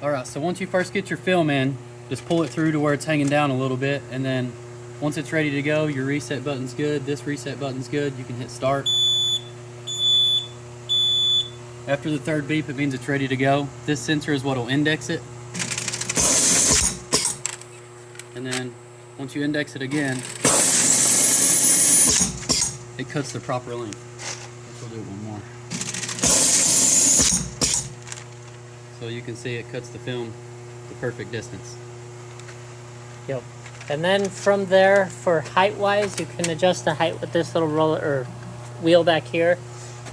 Alright, so once you first get your film in, just pull it through to where it's hanging down a little bit, and then once it's ready to go, your reset button's good, this reset button's good, you can hit start. After the third beep, it means it's ready to go. This sensor is what will index it. And then once you index it again, it cuts the proper length. We'll do one more. So you can see it cuts the film the perfect distance. Yep. And then from there, for height-wise, you can adjust the height with this little roller or wheel back here.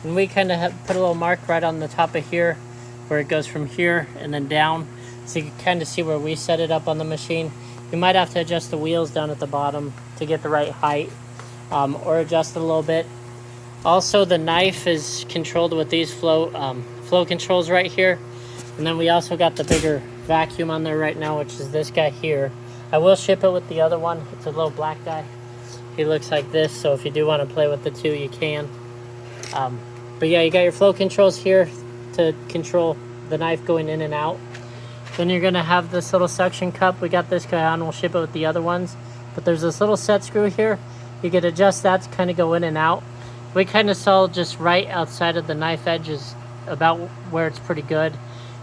And we kind of put a little mark right on the top of here, where it goes from here and then down, so you can kind of see where we set it up on the machine. You might have to adjust the wheels down at the bottom to get the right height, or adjust it a little bit. Also, the knife is controlled with these flow controls right here. And then we also got the bigger vacuum on there right now, which is this guy here. I will ship it with the other one. It's a little black guy. He looks like this, so if you do want to play with the two, you can. But yeah, you got your flow controls here to control the knife going in and out. Then you're going to have this little suction cup. We got this guy on. We'll ship it with the other ones. But there's this little set screw here. You can adjust that to kind of go in and out. We kind of saw just right outside of the knife edge is about where it's pretty good.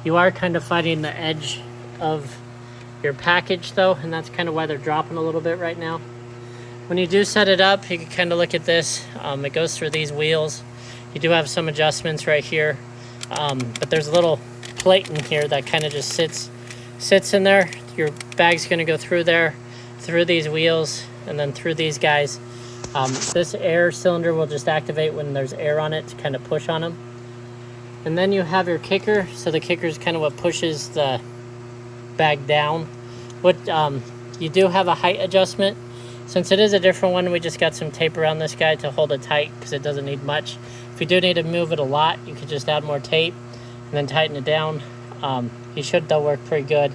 You are kind of fighting the edge of your package though, and that's kind of why they're dropping a little bit right now. When you do set it up, you can kind of look at this. It goes through these wheels. You do have some adjustments right here, but there's a little plate in here that kind of just sits in there. Your bag's going to go through there, through these wheels, and then through these guys. This air cylinder will just activate when there's air on it to kind of push on them. And then you have your kicker. So the kicker is kind of what pushes the bag down. You do have a height adjustment. Since it is a different one, we just got some tape around this guy to hold it tight because it doesn't need much. If you do need to move it a lot, you could just add more tape and then tighten it down. You should though work pretty good.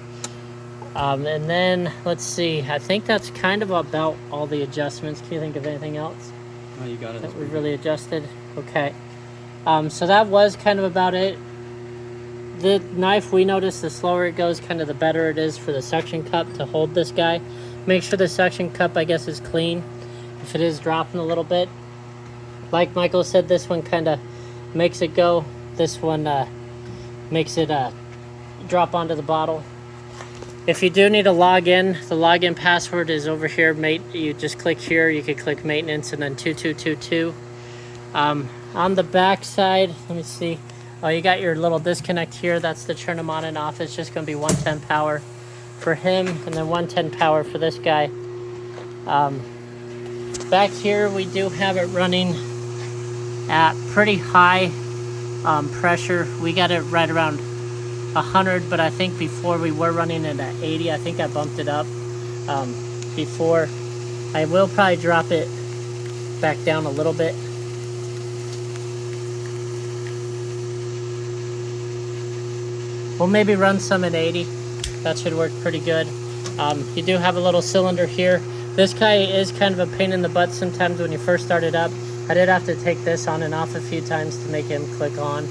And then let's see, I think that's kind of about all the adjustments. Can you think of anything else? Oh, you got it. That we really adjusted? Okay. So that was kind of about it. The knife, we noticed the slower it goes, kind of the better it is for the suction cup to hold this guy. Make sure the suction cup, I guess, is clean. If it is dropping a little bit, like Michael said, this one kind of makes it go. This one makes it drop onto the bottle. If you do need to log in, the login password is over here. You just click here. You can click maintenance and then 2222. On the back side, let me see. Oh, you got your little disconnect here. That's to turn them on and off. It's just going to be 110 power for him and then 110 power for this guy. Back here, we do have it running at pretty high pressure. We got it right around 100, but I think before we were running it at 80. I think I bumped it up before. I will probably drop it back down a little bit. We'll maybe run some at 80. That should work pretty good. You do have a little cylinder here. This guy is kind of a pain in the butt sometimes when you first start it up. I did have to take this on and off a few times to make him click on.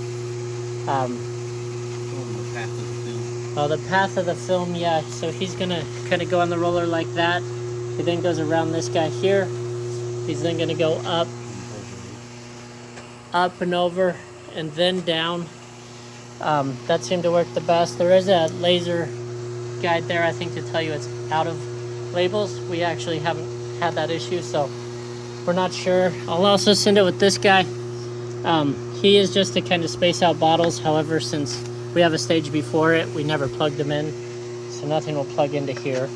The path of the film, yeah. So he's gonna kind of go on the roller like that. He then goes around this guy here. He's then gonna go up and over, and then down. That seemed to work the best. There is a laser guide there, I think, to tell you it's out of labels. We actually haven't had that issue, so we're not sure. I'll also send it with this guy. He is just to kind of space out bottles. However, since we have a stage before it, we never plugged them in, so nothing will plug into here.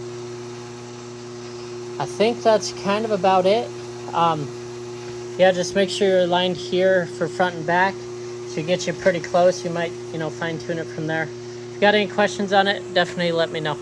I think that's kind of about it. Yeah, just make sure you're aligned here for front and back. So get you pretty close. You might, fine tune it from there. If you got any questions on it, definitely let me know.